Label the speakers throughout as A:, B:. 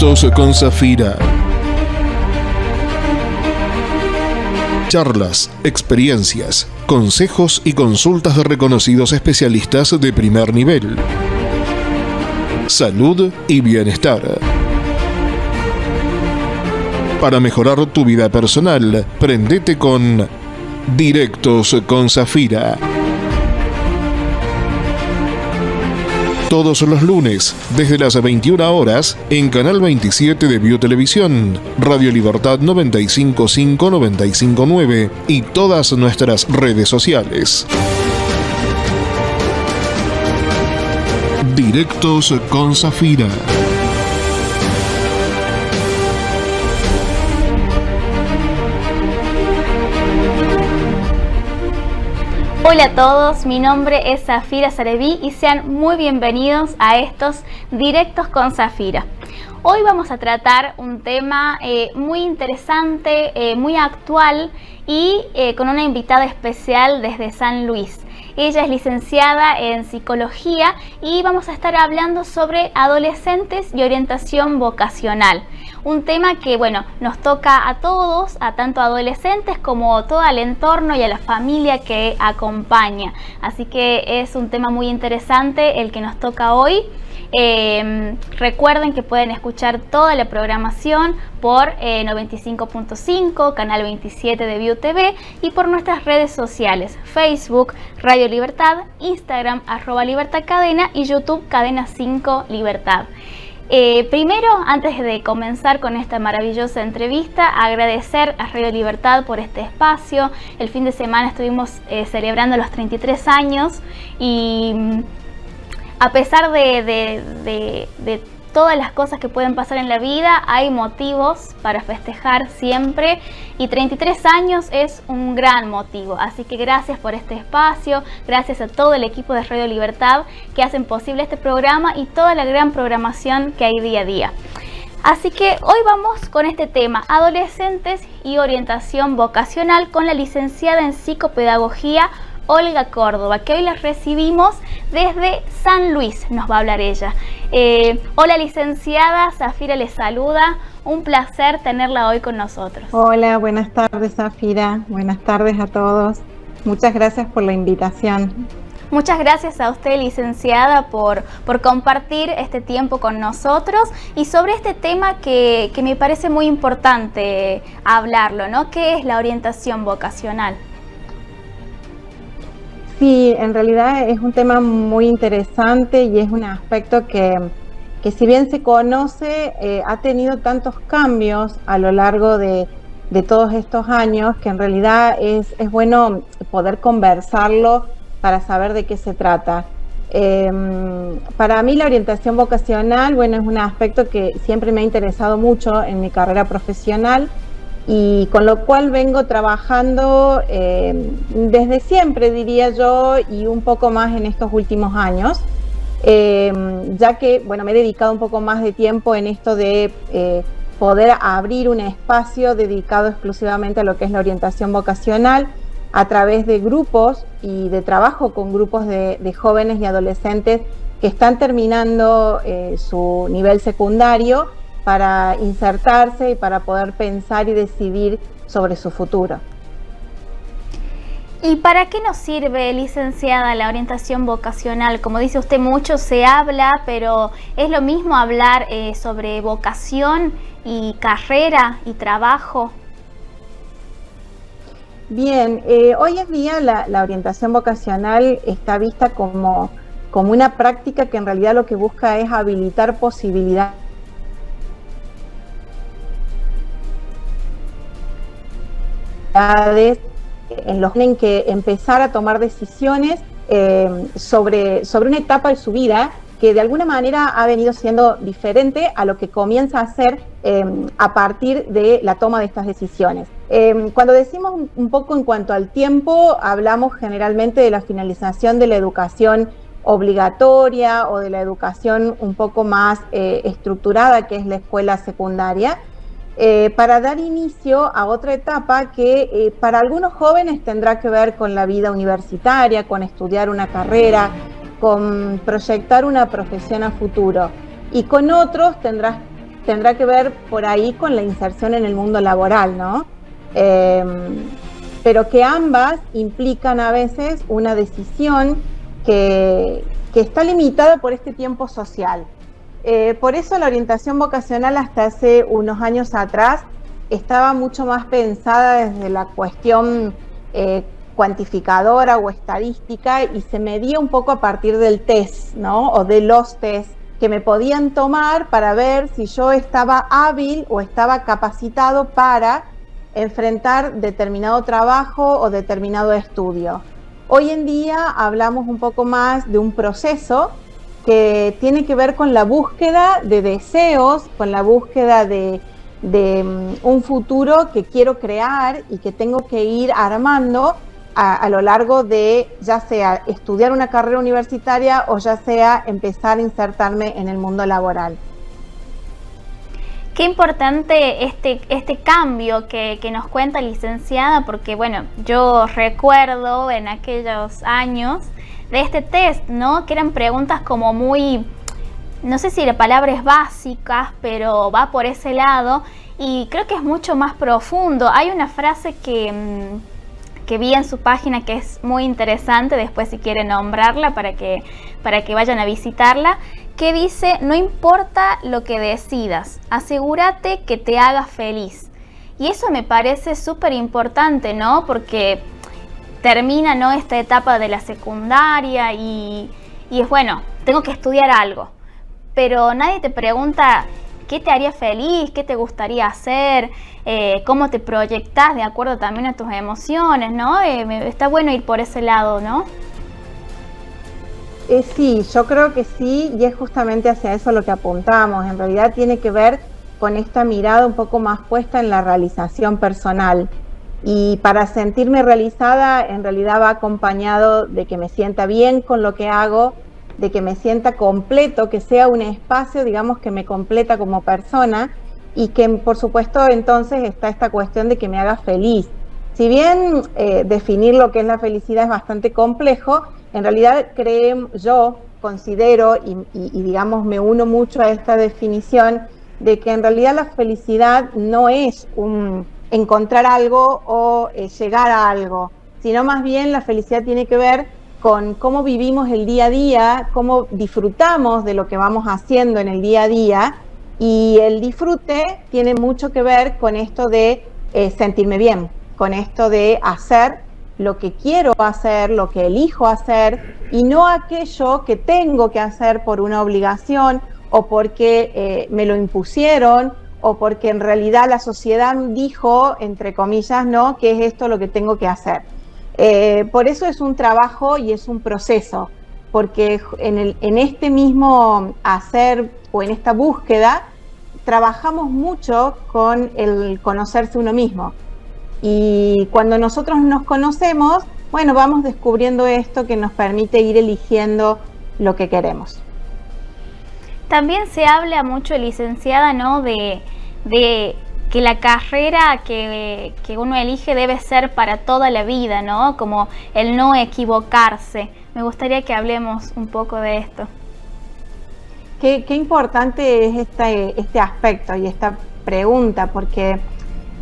A: Directos con Zafira. Charlas, experiencias, consejos y consultas de reconocidos especialistas de primer nivel. Salud y bienestar. Para mejorar tu vida personal, prendete con Directos con Zafira. Todos los lunes, desde las 21 horas, en Canal 27 de Biotelevisión, Radio Libertad 955 959 y todas nuestras redes sociales. Directos con Zafira.
B: Hola a todos, mi nombre es Zafira Sareví y sean muy bienvenidos a estos Directos con Zafira. Hoy vamos a tratar un tema muy interesante, muy actual y con una invitada especial desde San Luis. Ella es licenciada en psicología y vamos a estar hablando sobre adolescentes y orientación vocacional. Un tema que, nos toca a todos, a tanto adolescentes como todo el entorno y a la familia que acompaña. Así que es un tema muy interesante el que nos toca hoy. Recuerden que pueden escuchar toda la programación por 95.5, Canal 27 de BioTV y por nuestras redes sociales, Facebook, Radio Libertad, Instagram, @LibertadCadena y YouTube, Cadena 5 Libertad. Primero, antes de comenzar con esta maravillosa entrevista, agradecer a Radio Libertad por este espacio. El fin de semana estuvimos celebrando los 33 años y a pesar de todas las cosas que pueden pasar en la vida, hay motivos para festejar siempre y 33 años es un gran motivo. Así que gracias por este espacio, gracias a todo el equipo de Radio Libertad que hacen posible este programa y toda la gran programación que hay día a día. Así que hoy vamos con este tema, adolescentes y orientación vocacional, con la licenciada en psicopedagogía Olga Córdoba, que hoy la recibimos desde San Luis, nos va a hablar ella. Hola licenciada, Zafira les saluda, un placer tenerla hoy con nosotros.
C: Hola, buenas tardes Zafira, buenas tardes a todos, muchas gracias por la invitación.
B: Muchas gracias a usted, licenciada, por compartir este tiempo con nosotros y sobre este tema que me parece muy importante hablarlo, ¿no? ¿Qué es la orientación vocacional?
C: Sí, en realidad es un tema muy interesante y es un aspecto que si bien se conoce, ha tenido tantos cambios a lo largo de todos estos años que en realidad es bueno poder conversarlo para saber de qué se trata. Para mí la orientación vocacional, es un aspecto que siempre me ha interesado mucho en mi carrera profesional y con lo cual vengo trabajando desde siempre, diría yo, y un poco más en estos últimos años, ya que me he dedicado un poco más de tiempo en esto de poder abrir un espacio dedicado exclusivamente a lo que es la orientación vocacional a través de grupos y de trabajo con grupos de jóvenes y adolescentes que están terminando su nivel secundario para insertarse y para poder pensar y decidir sobre su futuro.
B: ¿Y para qué nos sirve, licenciada, la orientación vocacional? Como dice usted, mucho se habla, pero ¿es lo mismo hablar sobre vocación y carrera y trabajo?
C: Bien, hoy en día la orientación vocacional está vista como una práctica que en realidad lo que busca es habilitar posibilidades en los que tienen que empezar a tomar decisiones sobre una etapa de su vida que de alguna manera ha venido siendo diferente a lo que comienza a ser a partir de la toma de estas decisiones. Cuando decimos un poco en cuanto al tiempo, hablamos generalmente de la finalización de la educación obligatoria o de la educación un poco más estructurada, que es la escuela secundaria, para dar inicio a otra etapa que para algunos jóvenes tendrá que ver con la vida universitaria, con estudiar una carrera, con proyectar una profesión a futuro, y con otros tendrá tendrá que ver por ahí con la inserción en el mundo laboral, ¿no? Pero que ambas implican a veces una decisión que está limitada por este tiempo social. Por eso la orientación vocacional hasta hace unos años atrás estaba mucho más pensada desde la cuestión cuantificadora o estadística, y se medía un poco a partir del test, ¿no? O de los test que me podían tomar para ver si yo estaba hábil o estaba capacitado para enfrentar determinado trabajo o determinado estudio. Hoy en día hablamos un poco más de un proceso que tiene que ver con la búsqueda de deseos, con la búsqueda de un futuro que quiero crear y que tengo que ir armando a lo largo de, ya sea estudiar una carrera universitaria o ya sea empezar a insertarme en el mundo laboral.
B: Qué importante este cambio que nos cuenta, licenciada, porque bueno, yo recuerdo en aquellos años de este test, ¿no? Que eran preguntas como muy, no sé si la palabra es básicas, pero va por ese lado, y creo que es mucho más profundo. Hay una frase que vi en su página que es muy interesante, después si quieren nombrarla para que vayan a visitarla, que dice: no importa lo que decidas, asegúrate que te haga feliz. Y eso me parece súper importante, ¿no? Porque termina, ¿no?, esta etapa de la secundaria y es bueno, tengo que estudiar algo, pero nadie te pregunta qué te haría feliz, qué te gustaría hacer, cómo te proyectas de acuerdo también a tus emociones, ¿no? Está bueno ir por ese lado, ¿no?
C: Sí, yo creo que sí, y es justamente hacia eso lo que apuntamos. En realidad tiene que ver con esta mirada un poco más puesta en la realización personal. Y para sentirme realizada, en realidad va acompañado de que me sienta bien con lo que hago, de que me sienta completo, que sea un espacio, digamos, que me completa como persona, y que, por supuesto, entonces está esta cuestión de que me haga feliz. Si bien definir lo que es la felicidad es bastante complejo, en realidad yo considero y digamos me uno mucho a esta definición de que en realidad la felicidad no es encontrar algo o llegar a algo, sino más bien la felicidad tiene que ver con cómo vivimos el día a día, cómo disfrutamos de lo que vamos haciendo en el día a día, y el disfrute tiene mucho que ver con esto de sentirme bien, con esto de hacer lo que quiero hacer, lo que elijo hacer, y no aquello que tengo que hacer por una obligación o porque me lo impusieron o porque en realidad la sociedad dijo, entre comillas, ¿no?, que es esto lo que tengo que hacer. Por eso es un trabajo y es un proceso, porque en este mismo hacer o en esta búsqueda trabajamos mucho con el conocerse uno mismo. Y cuando nosotros nos conocemos, bueno, vamos descubriendo esto que nos permite ir eligiendo lo que queremos.
B: También se habla mucho, licenciada, ¿no?, de que la carrera que uno elige debe ser para toda la vida, ¿no? Como el no equivocarse. Me gustaría que hablemos un poco de esto.
C: Qué importante es este aspecto y esta pregunta, porque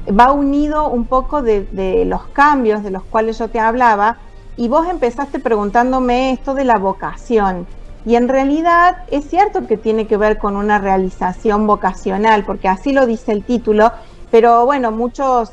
C: va unido un poco de los cambios de los cuales yo te hablaba, y vos empezaste preguntándome esto de la vocación. Y en realidad es cierto que tiene que ver con una realización vocacional, porque así lo dice el título, pero bueno, muchos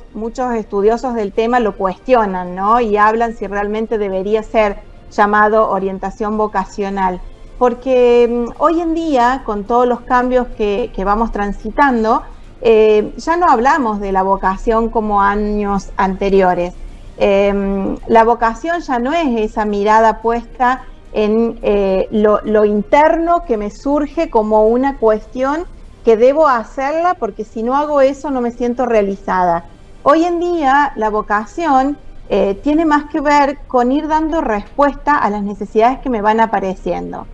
C: estudiosos del tema lo cuestionan, ¿no? Y hablan si realmente debería ser llamado orientación vocacional. Porque hoy en día, con todos los cambios que vamos transitando, ya no hablamos de la vocación como años anteriores. La vocación ya no es esa mirada puesta en lo interno que me surge como una cuestión que debo hacerla porque si no hago eso no me siento realizada. Hoy en día la vocación tiene más que ver con ir dando respuesta a las necesidades que me van apareciendo.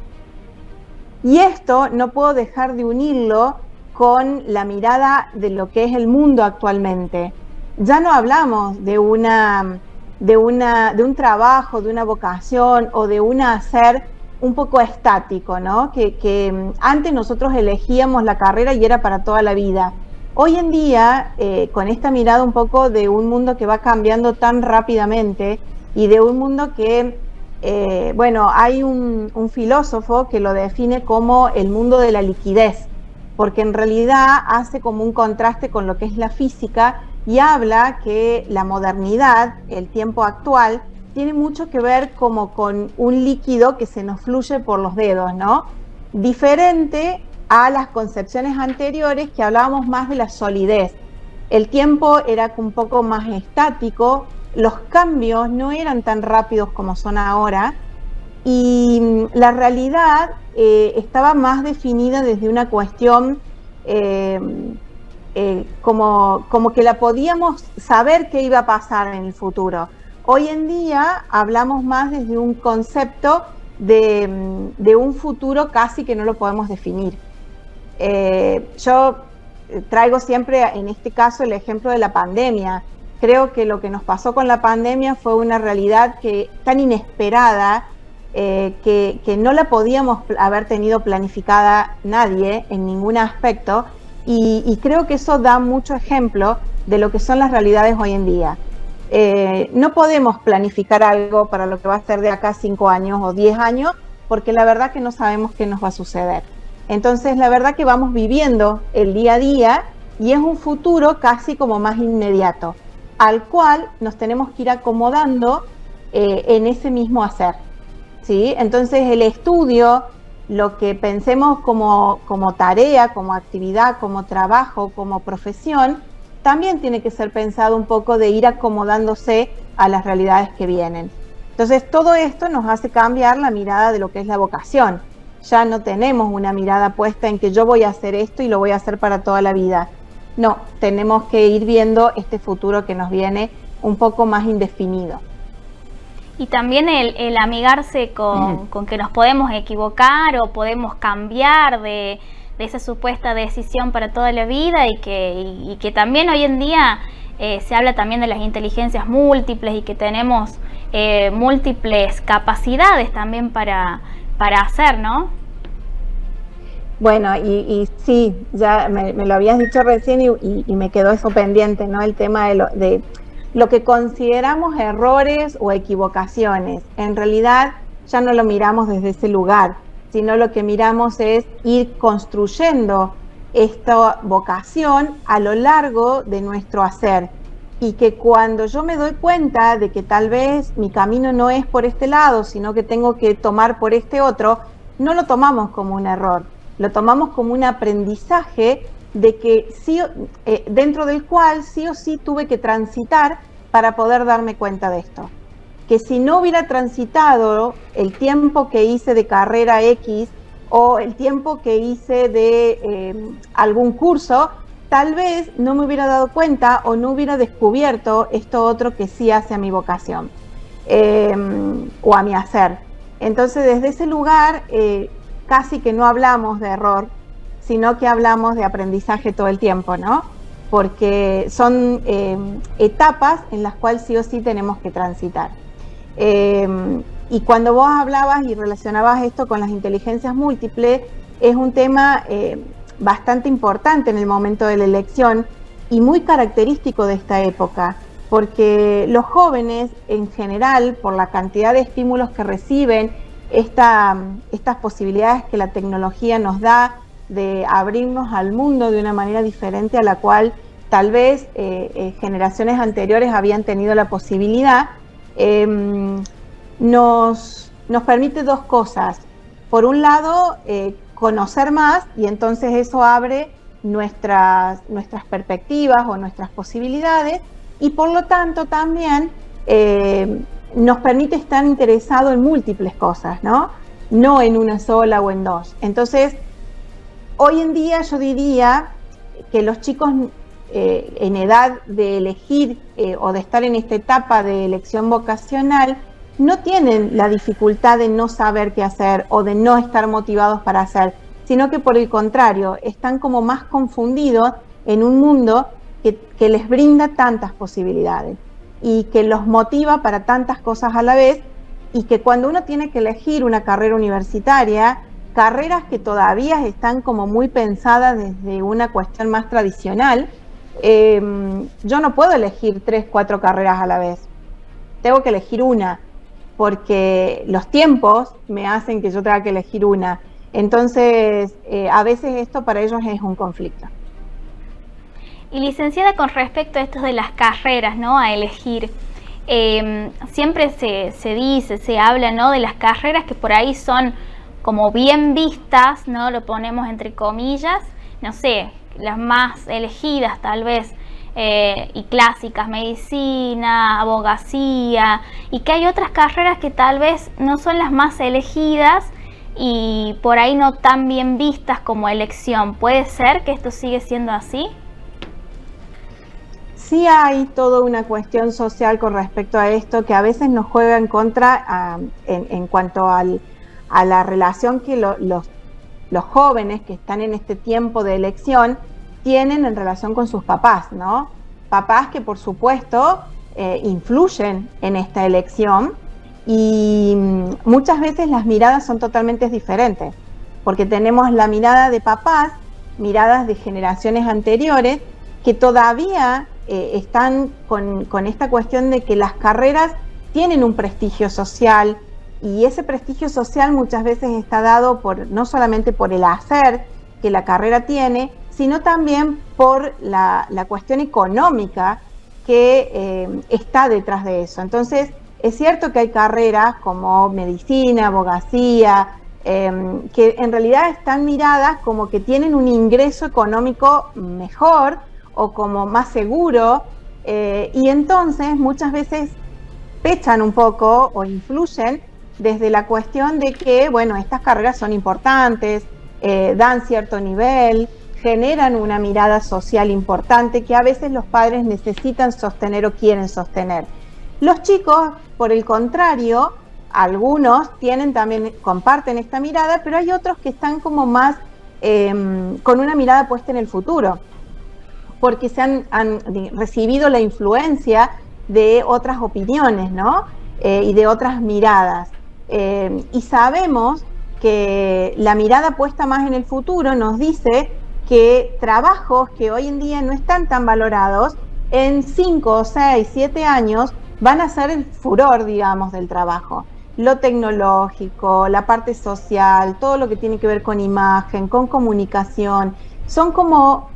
C: Y esto no puedo dejar de unirlo con la mirada de lo que es el mundo actualmente. Ya no hablamos de un trabajo, de una vocación o de hacer un poco estático, ¿no? Que antes nosotros elegíamos la carrera y era para toda la vida. Hoy en día, con esta mirada un poco de un mundo que va cambiando tan rápidamente y de un mundo que, bueno, hay un filósofo que lo define como el mundo de la liquidez, porque en realidad hace como un contraste con lo que es la física y habla que la modernidad, el tiempo actual, tiene mucho que ver como con un líquido que se nos fluye por los dedos, ¿no? Diferente a las concepciones anteriores que hablábamos más de la solidez. El tiempo era un poco más estático, los cambios no eran tan rápidos como son ahora y la realidad estaba más definida desde una cuestión como que la podíamos saber qué iba a pasar en el futuro. Hoy en día hablamos más desde un concepto de un futuro casi que no lo podemos definir. Yo traigo siempre en este caso el ejemplo de la pandemia. Creo que lo que nos pasó con la pandemia fue una realidad tan inesperada que no la podíamos haber tenido planificada nadie en ningún aspecto y creo que eso da mucho ejemplo de lo que son las realidades hoy en día. No podemos planificar algo para lo que va a ser de acá 5 años o 10 años, porque la verdad que no sabemos qué nos va a suceder. Entonces, la verdad que vamos viviendo el día a día y es un futuro casi como más inmediato, al cual nos tenemos que ir acomodando en ese mismo hacer, ¿sí? Entonces, el estudio, lo que pensemos como tarea, como actividad, como trabajo, como profesión, también tiene que ser pensado un poco de ir acomodándose a las realidades que vienen. Entonces, todo esto nos hace cambiar la mirada de lo que es la vocación. Ya no tenemos una mirada puesta en que yo voy a hacer esto y lo voy a hacer para toda la vida. No, tenemos que ir viendo este futuro que nos viene un poco más indefinido.
B: Y también el amigarse con que nos podemos equivocar o podemos cambiar de esa supuesta decisión para toda la vida y que también hoy en día se habla también de las inteligencias múltiples y que tenemos múltiples capacidades también para hacer, ¿no?
C: Bueno, y sí, ya me lo habías dicho recién y me quedó eso pendiente, ¿no? El tema de lo que consideramos errores o equivocaciones. En realidad ya no lo miramos desde ese lugar, sino lo que miramos es ir construyendo esta vocación a lo largo de nuestro hacer. Y que cuando yo me doy cuenta de que tal vez mi camino no es por este lado, sino que tengo que tomar por este otro, no lo tomamos como un error, lo tomamos como un aprendizaje de que sí, dentro del cual sí o sí tuve que transitar para poder darme cuenta de esto. Que si no hubiera transitado el tiempo que hice de carrera X o el tiempo que hice de algún curso, tal vez no me hubiera dado cuenta o no hubiera descubierto esto otro que sí hace a mi vocación o a mi hacer. Entonces, desde ese lugar, casi que no hablamos de error, sino que hablamos de aprendizaje todo el tiempo, ¿no? Porque son etapas en las cuales sí o sí tenemos que transitar. Y cuando vos hablabas y relacionabas esto con las inteligencias múltiples, es un tema bastante importante en el momento de la elección y muy característico de esta época, porque los jóvenes en general, por la cantidad de estímulos que reciben, estas posibilidades que la tecnología nos da de abrirnos al mundo de una manera diferente a la cual tal vez generaciones anteriores habían tenido la posibilidad, nos permite dos cosas. Por un lado, conocer más y entonces eso abre nuestras perspectivas o nuestras posibilidades y por lo tanto también nos permite estar interesado en múltiples cosas, ¿no? No en una sola o en dos. Entonces, hoy en día yo diría que los chicos en edad de elegir o de estar en esta etapa de elección vocacional no tienen la dificultad de no saber qué hacer o de no estar motivados para hacer, sino que por el contrario, están como más confundidos en un mundo que les brinda tantas posibilidades y que los motiva para tantas cosas a la vez y que cuando uno tiene que elegir una carrera universitaria, carreras que todavía están como muy pensadas desde una cuestión más tradicional, yo no puedo elegir 3, 4 carreras a la vez. Tengo que elegir una, porque los tiempos me hacen que yo tenga que elegir una. Entonces, a veces esto para ellos es un conflicto.
B: Y licenciada, con respecto a esto de las carreras, ¿no?, a elegir, siempre se dice, se habla, ¿no?, de las carreras que por ahí son como bien vistas, ¿no?, lo ponemos entre comillas, no sé, las más elegidas tal vez, y clásicas, medicina, abogacía, y que hay otras carreras que tal vez no son las más elegidas y por ahí no tan bien vistas como elección. ¿Puede ser que esto sigue siendo así?
C: Sí hay toda una cuestión social con respecto a esto que a veces nos juega en contra en cuanto a la relación que los jóvenes que están en este tiempo de elección tienen en relación con sus papás, ¿no? Papás que por supuesto influyen en esta elección y muchas veces las miradas son totalmente diferentes, porque tenemos la mirada de papás, miradas de generaciones anteriores que todavía están con esta cuestión de que las carreras tienen un prestigio social y ese prestigio social muchas veces está dado no solamente por el hacer que la carrera tiene, sino también por la cuestión económica que está detrás de eso. Entonces, es cierto que hay carreras como medicina, abogacía, que en realidad están miradas como que tienen un ingreso económico mejor o como más seguro, y entonces muchas veces pechan un poco o influyen desde la cuestión de que, bueno, estas carreras son importantes, dan cierto nivel, generan una mirada social importante que a veces los padres necesitan sostener o quieren sostener. Los chicos, por el contrario, algunos comparten esta mirada, pero hay otros que están como más con una mirada puesta en el futuro, porque se han recibido la influencia de otras opiniones, ¿no? Y de otras miradas. Y sabemos que la mirada puesta más en el futuro nos dice que trabajos que hoy en día no están tan valorados, en 5, 6, 7 años van a ser el furor, digamos, del trabajo. Lo tecnológico, la parte social, todo lo que tiene que ver con imagen, con comunicación, son como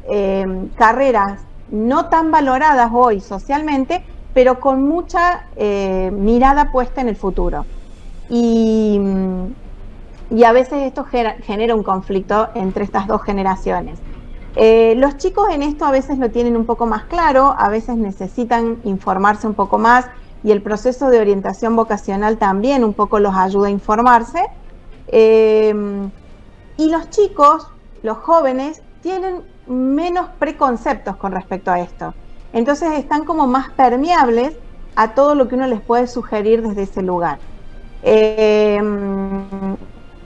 C: carreras no tan valoradas hoy socialmente, pero con mucha mirada puesta en el futuro. Y a veces esto genera un conflicto entre estas dos generaciones. Los chicos en esto a veces lo tienen un poco más claro, a veces necesitan informarse un poco más y el proceso de orientación vocacional también un poco los ayuda a informarse. Y los chicos, los jóvenes, tienen menos preconceptos con respecto a esto. Entonces están como más permeables a todo lo que uno les puede sugerir desde ese lugar.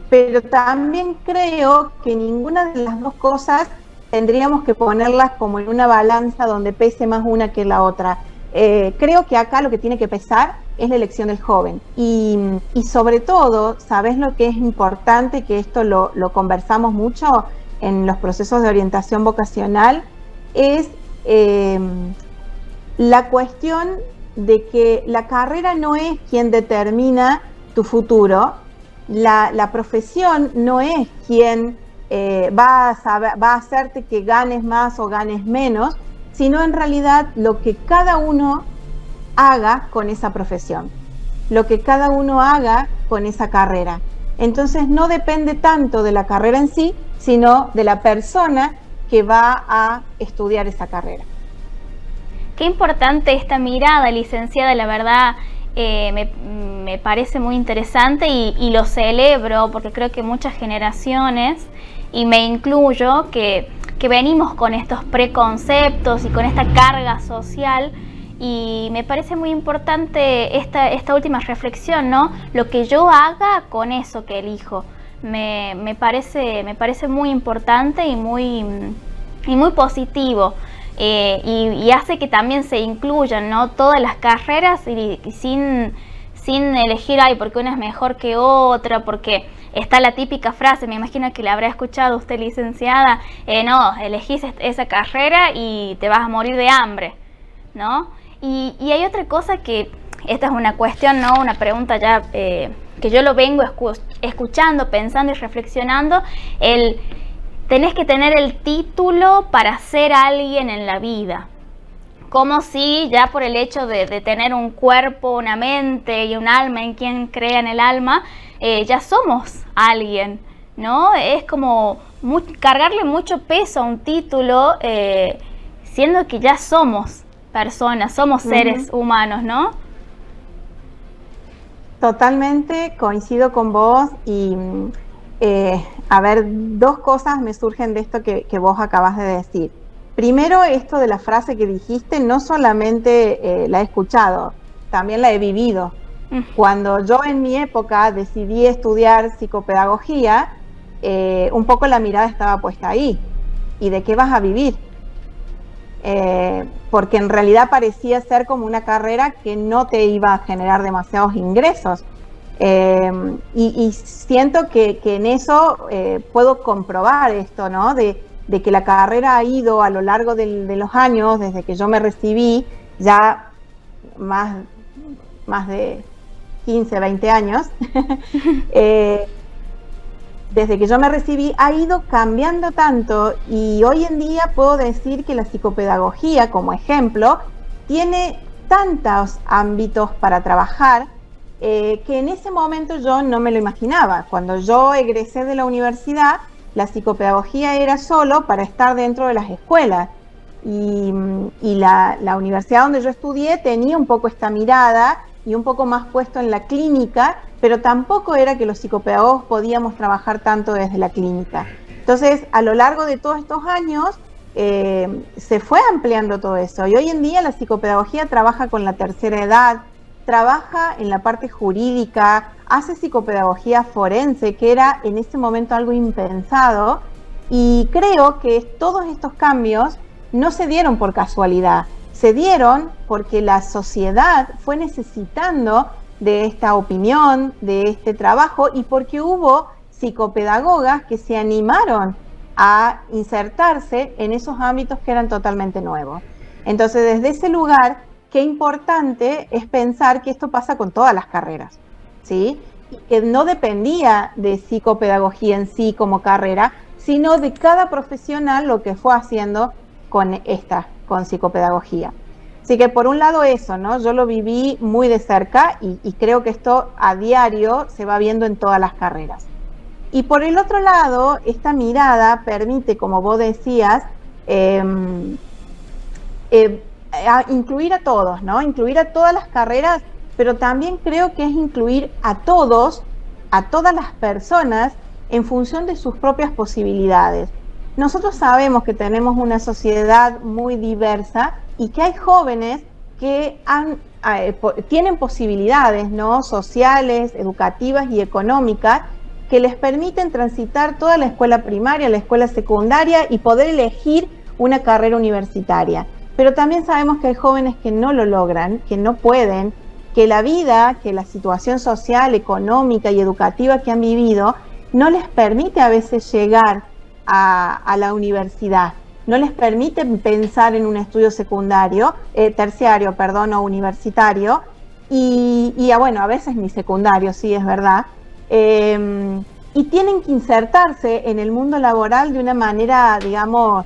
C: Pero también creo que ninguna de las dos cosas tendríamos que ponerlas como en una balanza donde pese más una que la otra. Creo que acá lo que tiene que pesar es la elección del joven. Y sobre todo, ¿sabes lo que es importante? Que esto lo conversamos mucho en los procesos de orientación vocacional, es la cuestión de que la carrera no es quien determina tu futuro, la profesión no es quien va a hacerte que ganes más o ganes menos, sino en realidad lo que cada uno haga con esa profesión, lo que cada uno haga con esa carrera. Entonces no depende tanto de la carrera en sí, sino de la persona que va a estudiar esa carrera.
B: Qué importante esta mirada, licenciada, la verdad me parece muy interesante y lo celebro porque creo que muchas generaciones, y me incluyo, que venimos con estos preconceptos y con esta carga social, y me parece muy importante esta última reflexión, ¿no? Lo que yo haga con eso que elijo. Me parece muy importante y muy positivo, y hace que también se incluyan, ¿no?, todas las carreras y sin sin elegir, ay, porque una es mejor que otra, porque está la típica frase, me imagino que la habrá escuchado usted, licenciada, no, elegís esa carrera y te vas a morir de hambre, ¿no? Y hay otra cosa que, esta es una cuestión, ¿no? Una pregunta ya que yo lo vengo escuchando, pensando y reflexionando, tenés que tener el título para ser alguien en la vida. Como si ya por el hecho de tener un cuerpo, una mente y un alma, en quien crea en el alma, ya somos alguien, ¿no? Es como cargarle mucho peso a un título, siendo que ya somos personas, somos seres humanos, ¿no?
C: Totalmente coincido con vos y, a ver, dos cosas me surgen de esto que vos acabas de decir. Primero, esto de la frase que dijiste, no solamente la he escuchado, también la he vivido. Cuando yo en mi época decidí estudiar psicopedagogía, un poco la mirada estaba puesta ahí. ¿Y de qué vas a vivir? Porque en realidad parecía ser como una carrera que no te iba a generar demasiados ingresos. Y siento que en eso puedo comprobar esto, ¿no? De que la carrera ha ido a lo largo de los años, desde que yo me recibí, ya más de 15, 20 años, desde que yo me recibí, ha ido cambiando tanto y hoy en día puedo decir que la psicopedagogía, como ejemplo, tiene tantos ámbitos para trabajar que en ese momento yo no me lo imaginaba. Cuando yo egresé de la universidad, la psicopedagogía era solo para estar dentro de las escuelas y la universidad donde yo estudié tenía un poco esta mirada y un poco más puesto en la clínica, pero tampoco era que los psicopedagogos podíamos trabajar tanto desde la clínica. Entonces, a lo largo de todos estos años, se fue ampliando todo eso y hoy en día la psicopedagogía trabaja con la tercera edad, trabaja en la parte jurídica, hace psicopedagogía forense, que era en ese momento algo impensado, y creo que todos estos cambios no se dieron por casualidad, se dieron porque la sociedad fue necesitando de esta opinión, de este trabajo, y porque hubo psicopedagogas que se animaron a insertarse en esos ámbitos que eran totalmente nuevos. Entonces, desde ese lugar, qué importante es pensar que esto pasa con todas las carreras, ¿sí? Y que no dependía de psicopedagogía en sí como carrera, sino de cada profesional lo que fue haciendo con psicopedagogía. Así que por un lado eso, ¿no? Yo lo viví muy de cerca y creo que esto a diario se va viendo en todas las carreras. Y por el otro lado, esta mirada permite, como vos decías, incluir a todos, ¿no? Incluir a todas las carreras, pero también creo que es incluir a todos, a todas las personas en función de sus propias posibilidades. Nosotros sabemos que tenemos una sociedad muy diversa y que hay jóvenes que tienen posibilidades, ¿no? Sociales, educativas y económicas que les permiten transitar toda la escuela primaria, la escuela secundaria y poder elegir una carrera universitaria. Pero también sabemos que hay jóvenes que no lo logran, que no pueden, que la vida, que la situación social, económica y educativa que han vivido no les permite a veces llegar a la universidad, no les permite pensar en un estudio terciario, o universitario, y bueno, a veces ni secundario, sí, es verdad, y tienen que insertarse en el mundo laboral de una manera, digamos,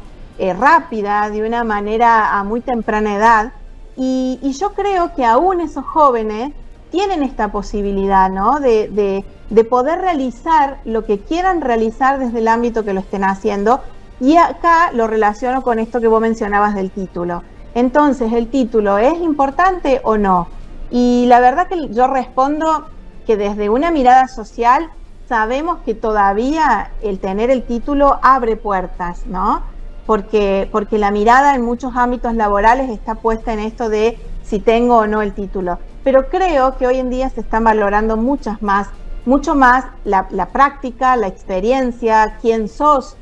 C: rápida, de una manera a muy temprana edad, y yo creo que aún esos jóvenes tienen esta posibilidad, ¿no? de poder realizar lo que quieran realizar desde el ámbito que lo estén haciendo, y acá lo relaciono con esto que vos mencionabas del título. Entonces, ¿el título es importante o no? Y la verdad que yo respondo que desde una mirada social sabemos que todavía el tener el título abre puertas, ¿no? Porque la mirada en muchos ámbitos laborales está puesta en esto de si tengo o no el título. Pero creo que hoy en día se están valorando mucho más la práctica, la experiencia, quién sos,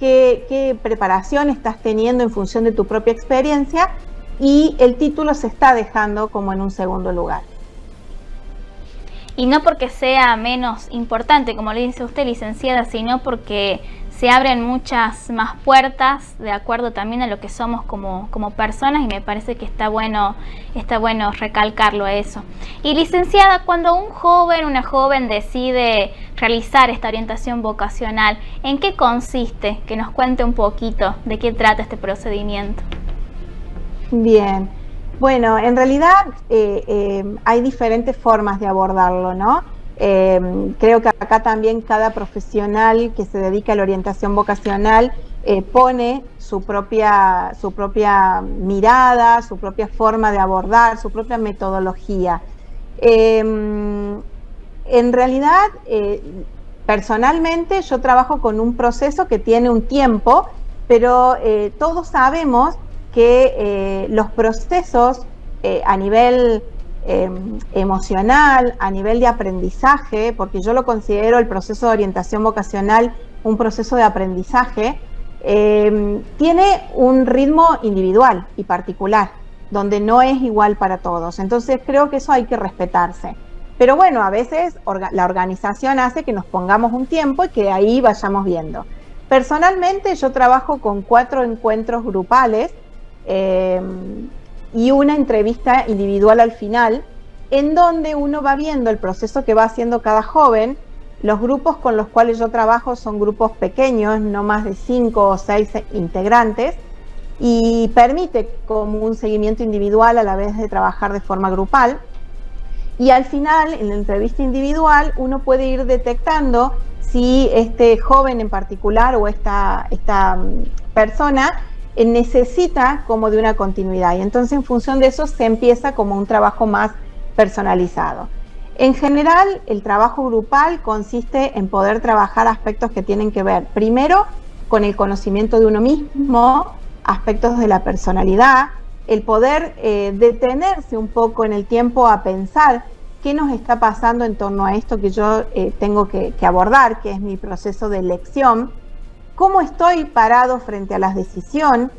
C: qué preparación estás teniendo en función de tu propia experiencia, y el título se está dejando como en un segundo lugar.
B: Y no porque sea menos importante, como le dice usted, licenciada, sino porque se abren muchas más puertas de acuerdo también a lo que somos como personas, y me parece que está bueno recalcarlo a eso. Y licenciada, cuando un joven, una joven decide realizar esta orientación vocacional, ¿en qué consiste? Que nos cuente un poquito de qué trata este procedimiento.
C: Bien, bueno, en realidad hay diferentes formas de abordarlo, ¿no? Creo que acá también cada profesional que se dedica a la orientación vocacional pone su propia mirada, su propia forma de abordar, su propia metodología. En realidad, personalmente yo trabajo con un proceso que tiene un tiempo, pero todos sabemos que los procesos a nivel emocional, a nivel de aprendizaje, porque yo lo considero el proceso de orientación vocacional un proceso de aprendizaje, tiene un ritmo individual y particular, donde no es igual para todos. Entonces creo que eso hay que respetarse. Pero bueno, a veces la organización hace que nos pongamos un tiempo y que ahí vayamos viendo. Personalmente yo trabajo con 4 encuentros grupales y una entrevista individual al final, en donde uno va viendo el proceso que va haciendo cada joven. Los grupos con los cuales yo trabajo son grupos pequeños, no más de 5 o 6 integrantes, y permite como un seguimiento individual a la vez de trabajar de forma grupal. Y al final, en la entrevista individual, uno puede ir detectando si este joven en particular o esta persona necesita como de una continuidad, y entonces en función de eso se empieza como un trabajo más personalizado. En general, el trabajo grupal consiste en poder trabajar aspectos que tienen que ver primero con el conocimiento de uno mismo, aspectos de la personalidad, el poder detenerse un poco en el tiempo a pensar qué nos está pasando en torno a esto que yo tengo que abordar, que es mi proceso de elección. ¿Cómo estoy parado frente a la decisión?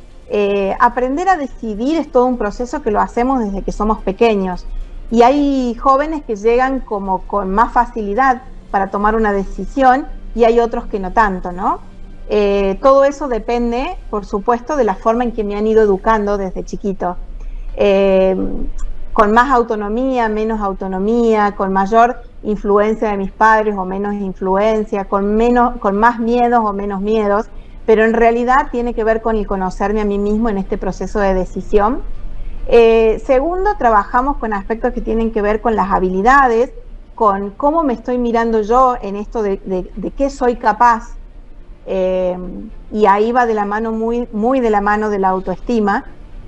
C: Aprender a decidir es todo un proceso que lo hacemos desde que somos pequeños. Y hay jóvenes que llegan como con más facilidad para tomar una decisión y hay otros que no tanto, ¿no? Todo eso depende, por supuesto, de la forma en que me han ido educando desde chiquito. Con más autonomía, menos autonomía, con mayor influencia de mis padres o menos influencia, con más miedos o menos miedos, pero en realidad tiene que ver con el conocerme a mí mismo en este proceso de decisión. Segundo, trabajamos con aspectos que tienen que ver con las habilidades, con cómo me estoy mirando yo en esto de qué soy capaz, y ahí va de la mano, muy de la mano de la autoestima.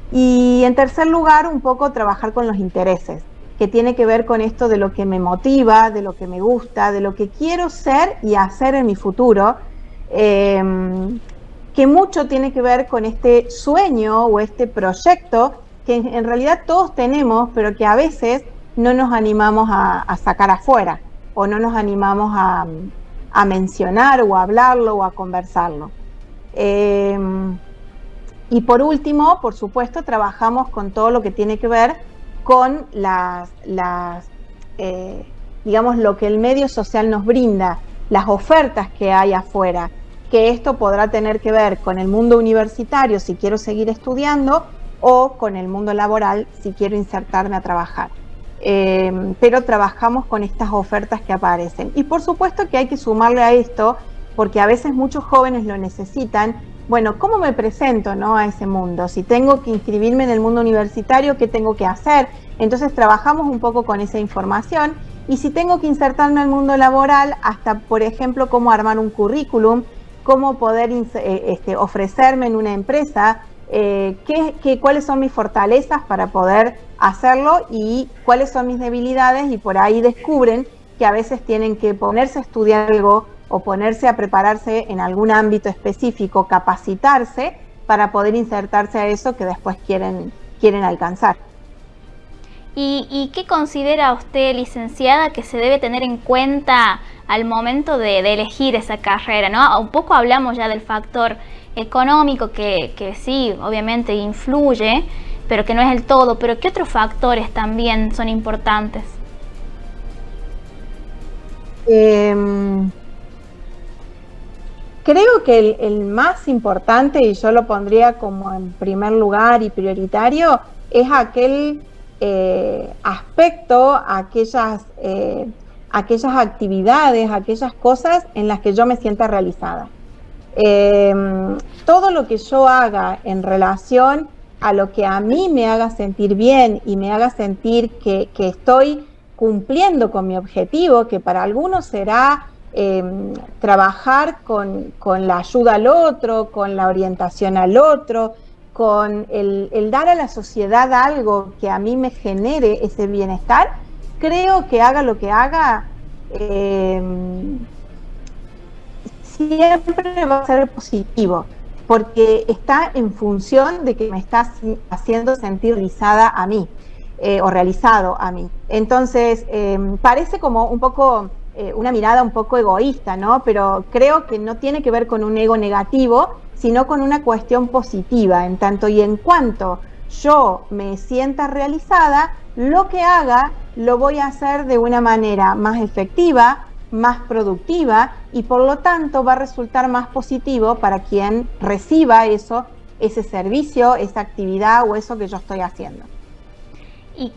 C: Y en tercer lugar, un poco trabajar con los intereses, que tiene que ver con esto de lo que me motiva, de lo que me gusta, de lo que quiero ser y hacer en mi futuro, que mucho tiene que ver con este sueño o este proyecto que en realidad todos tenemos, pero que a veces no nos animamos a sacar afuera o no nos animamos a mencionar o a hablarlo o a conversarlo. Y por último, por supuesto, trabajamos con todo lo que tiene que ver con digamos, lo que el medio social nos brinda, las ofertas que hay afuera, que esto podrá tener que ver con el mundo universitario si quiero seguir estudiando o con el mundo laboral si quiero insertarme a trabajar. Pero trabajamos con estas ofertas que aparecen. Y por supuesto que hay que sumarle a esto, porque a veces muchos jóvenes lo necesitan. Bueno, ¿cómo me presento, no, a ese mundo? Si tengo que inscribirme en el mundo universitario, ¿qué tengo que hacer? Entonces trabajamos un poco con esa información. Y si tengo que insertarme al mundo laboral, hasta, por ejemplo, cómo armar un currículum, cómo poder ofrecerme en una empresa, cuáles son mis fortalezas para poder hacerlo y cuáles son mis debilidades, y por ahí descubren que a veces tienen que ponerse a estudiar algo o ponerse a prepararse en algún ámbito específico, capacitarse para poder insertarse a eso que después quieren alcanzar.
B: ¿Y qué considera usted, licenciada, que se debe tener en cuenta al momento de elegir esa carrera, ¿no? Un poco hablamos ya del factor económico que sí, obviamente influye, pero que no es el todo. Pero ¿qué otros factores también son importantes?
C: Creo que el más importante, y yo lo pondría como en primer lugar y prioritario, es aquel aspecto, aquellas actividades, aquellas cosas en las que yo me sienta realizada. Todo lo que yo haga en relación a lo que a mí me haga sentir bien y me haga sentir que estoy cumpliendo con mi objetivo, que para algunos será trabajar con la ayuda al otro, con la orientación al otro, con el dar a la sociedad algo que a mí me genere ese bienestar. Creo que haga lo que haga, siempre va a ser positivo, porque está en función de que me está haciendo sentir realizada a mí, o realizado a mí. Entonces, parece como un poco una mirada un poco egoísta, ¿no? Pero creo que no tiene que ver con un ego negativo, sino con una cuestión positiva. En tanto y en cuanto yo me sienta realizada, lo que haga lo voy a hacer de una manera más efectiva, más productiva, y por lo tanto va a resultar más positivo para quien reciba eso, ese servicio, esa actividad o eso que yo estoy haciendo.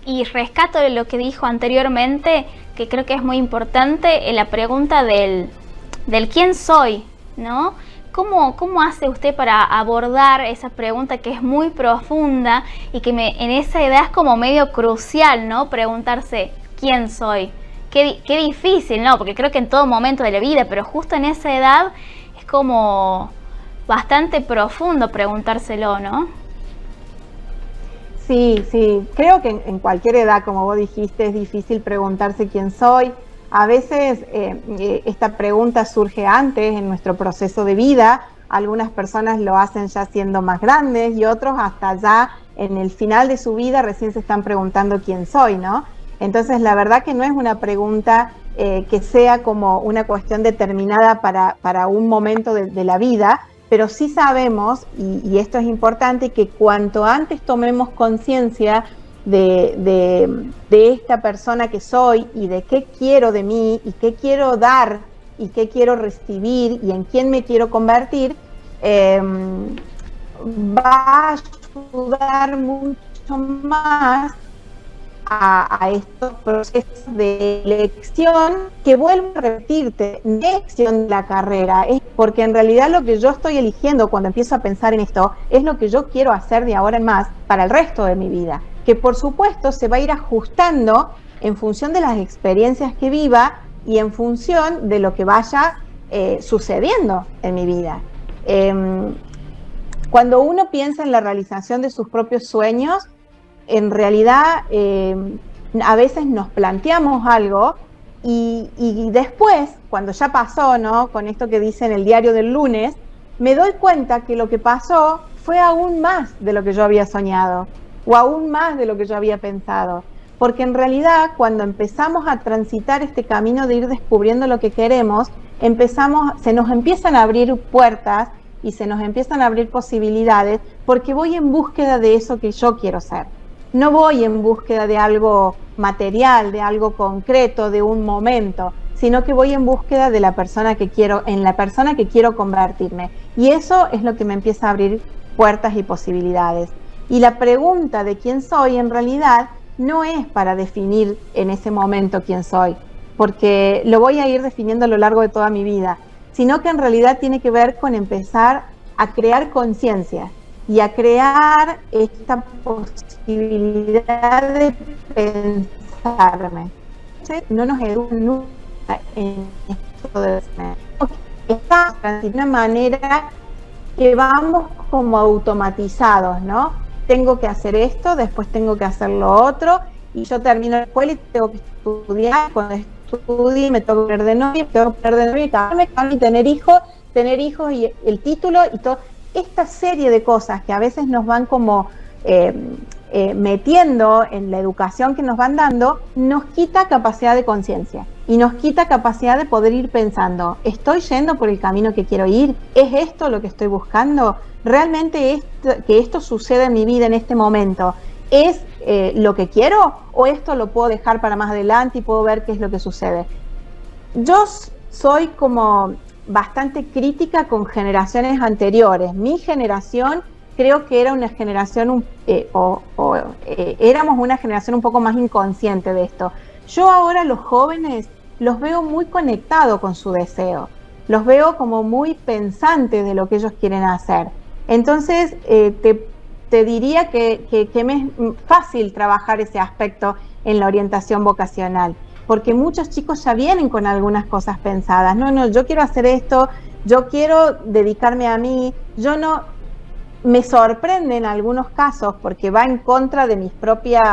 B: Y rescato de lo que dijo anteriormente, que creo que es muy importante, en la pregunta del quién soy, ¿no? ¿Cómo hace usted para abordar esa pregunta que es muy profunda y que en esa edad es como medio crucial, ¿no? Preguntarse quién soy. Qué difícil, ¿no? Porque creo que en todo momento de la vida, pero justo en esa edad es como bastante profundo preguntárselo, ¿no?
C: Sí, creo que en cualquier edad, como vos dijiste, es difícil preguntarse quién soy. A veces esta pregunta surge antes en nuestro proceso de vida. Algunas personas lo hacen ya siendo más grandes y otros hasta ya en el final de su vida recién se están preguntando quién soy, ¿no? Entonces, la verdad que no es una pregunta que sea como una cuestión determinada para un momento de la vida, pero sí sabemos, y esto es importante, que cuanto antes tomemos conciencia de esta persona que soy y de qué quiero de mí y qué quiero dar y qué quiero recibir y en quién me quiero convertir, va a ayudar mucho más a estos procesos de elección, que vuelvo a repetirte, elección de la carrera, es porque en realidad lo que yo estoy eligiendo cuando empiezo a pensar en esto es lo que yo quiero hacer de ahora en más para el resto de mi vida, que por supuesto se va a ir ajustando en función de las experiencias que viva y en función de lo que vaya sucediendo en mi vida. Cuando uno piensa en la realización de sus propios sueños, en realidad a veces nos planteamos algo y después, cuando ya pasó, ¿no? Con esto que dice en el diario del lunes, me doy cuenta que lo que pasó fue aún más de lo que yo había soñado o aún más de lo que yo había pensado. Porque en realidad cuando empezamos a transitar este camino de ir descubriendo lo que queremos, se nos empiezan a abrir puertas y se nos empiezan a abrir posibilidades, porque voy en búsqueda de eso que yo quiero ser. No voy en búsqueda de algo material, de algo concreto, de un momento, sino que voy en búsqueda de la persona que quiero, en la persona que quiero convertirme. Y eso es lo que me empieza a abrir puertas y posibilidades. Y la pregunta de quién soy en realidad no es para definir en ese momento quién soy, porque lo voy a ir definiendo a lo largo de toda mi vida, sino que en realidad tiene que ver con empezar a crear conciencia y a crear esta posibilidad de pensarme. No nos educan nunca en esto de una manera que vamos como automatizados, ¿no? Tengo que hacer esto, después tengo que hacer lo otro, y yo termino la escuela y tengo que estudiar, cuando estudie me tengo que poner de novia, casarme, y tener hijos y el título y todo. Esta serie de cosas que a veces nos van como metiendo en la educación que nos van dando, nos quita capacidad de conciencia y nos quita capacidad de poder ir pensando, ¿estoy yendo por el camino que quiero ir? ¿Es esto lo que estoy buscando? ¿Realmente que esto suceda en mi vida en este momento es lo que quiero, o esto lo puedo dejar para más adelante y puedo ver qué es lo que sucede? Yo soy como bastante crítica con generaciones anteriores. Mi generación creo que era una generación, éramos una generación un poco más inconsciente de esto. Yo ahora los jóvenes los veo muy conectados con su deseo, los veo como muy pensantes de lo que ellos quieren hacer. Entonces, te diría que me es fácil trabajar ese aspecto en la orientación vocacional, porque muchos chicos ya vienen con algunas cosas pensadas. No, yo quiero hacer esto, yo quiero dedicarme a mí, me sorprende en algunos casos porque va en contra de mis propios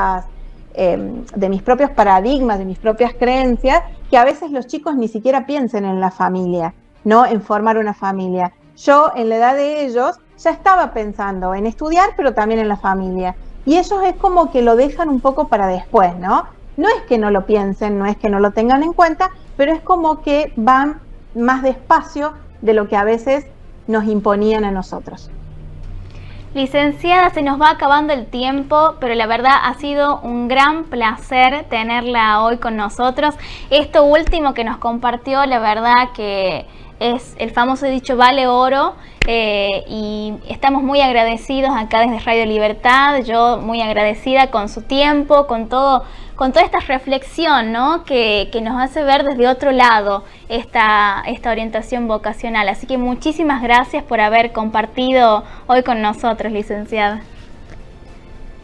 C: paradigmas, de mis propias creencias, que a veces los chicos ni siquiera piensen en la familia, ¿no? En formar una familia. Yo, en la edad de ellos, ya estaba pensando en estudiar, pero también en la familia. Y ellos es como que lo dejan un poco para después, ¿no? No es que no lo piensen, no es que no lo tengan en cuenta, pero es como que van más despacio de lo que a veces nos imponían a nosotros.
B: Licenciada, se nos va acabando el tiempo, pero la verdad ha sido un gran placer tenerla hoy con nosotros. Esto último que nos compartió, la verdad que es el famoso dicho vale oro, y estamos muy agradecidos acá desde Radio Libertad. Yo muy agradecida con su tiempo, con toda esta reflexión, ¿no? que nos hace ver desde otro lado esta orientación vocacional. Así que muchísimas gracias por haber compartido hoy con nosotros, licenciada.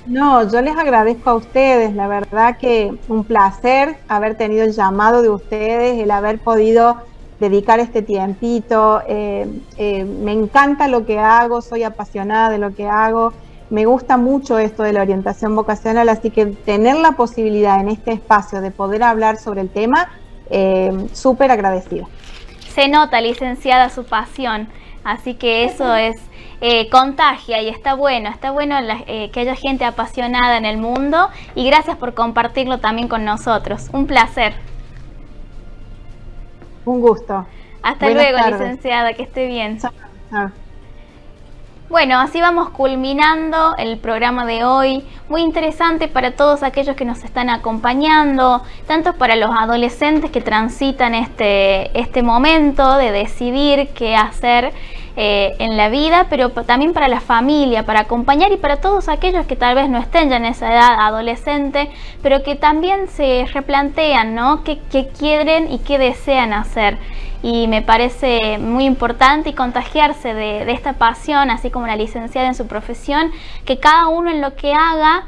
C: No, yo les agradezco a ustedes, la verdad que un placer haber tenido el llamado de ustedes, el haber podido dedicar este tiempito. Me encanta lo que hago, soy apasionada de lo que hago. Me gusta mucho esto de la orientación vocacional, así que tener la posibilidad en este espacio de poder hablar sobre el tema, súper agradecida.
B: Se nota, licenciada, su pasión, así que eso es contagia y está bueno que haya gente apasionada en el mundo, y gracias por compartirlo también con nosotros. Un placer.
C: Un gusto.
B: Hasta luego, licenciada, que esté bien.
C: Chao. Chao.
B: Bueno, así vamos culminando el programa de hoy, muy interesante para todos aquellos que nos están acompañando, tanto para los adolescentes que transitan este momento de decidir qué hacer en la vida, pero también para la familia, para acompañar, y para todos aquellos que tal vez no estén ya en esa edad adolescente, pero que también se replantean, ¿no? ¿Qué quieren y qué desean hacer? Y me parece muy importante y contagiarse de esta pasión, así como la licenciada en su profesión, que cada uno en lo que haga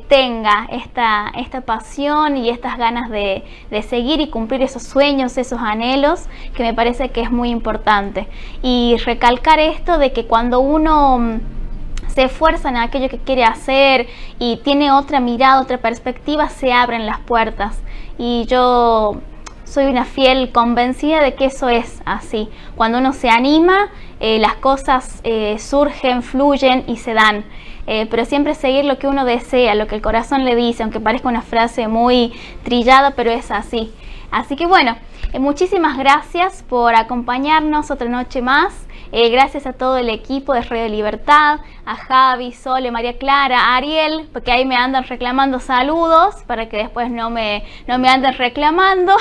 B: tenga esta pasión y estas ganas de seguir y cumplir esos sueños, esos anhelos, que me parece que es muy importante. Y recalcar esto de que cuando uno se esfuerza en aquello que quiere hacer y tiene otra mirada, otra perspectiva, se abren las puertas. Y yo soy una fiel convencida de que eso es así. Cuando uno se anima, las cosas surgen, fluyen y se dan. Pero siempre seguir lo que uno desea, lo que el corazón le dice, aunque parezca una frase muy trillada, pero es así. Así que bueno, muchísimas gracias por acompañarnos otra noche más. Gracias a todo el equipo de Radio Libertad, a Javi, Sole, María Clara, Ariel, porque ahí me andan reclamando saludos para que después no me anden reclamando.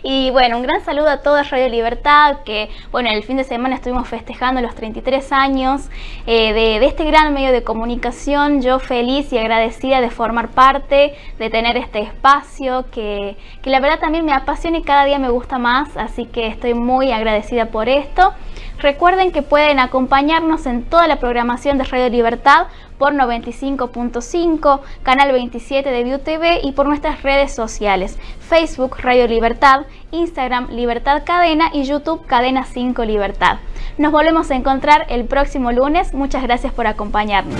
B: Y bueno, un gran saludo a toda Radio Libertad, que bueno, el fin de semana estuvimos festejando los 33 años de este gran medio de comunicación. Yo feliz y agradecida de formar parte, de tener este espacio que la verdad también me apasiona y cada día me gusta más, así que estoy muy agradecida por esto. Recuerden que pueden acompañarnos en toda la programación de Radio Libertad por 95.5, Canal 27 de Viu TV, y por nuestras redes sociales: Facebook Radio Libertad, Instagram Libertad Cadena y YouTube Cadena 5 Libertad. Nos volvemos a encontrar el próximo lunes. Muchas gracias por acompañarnos.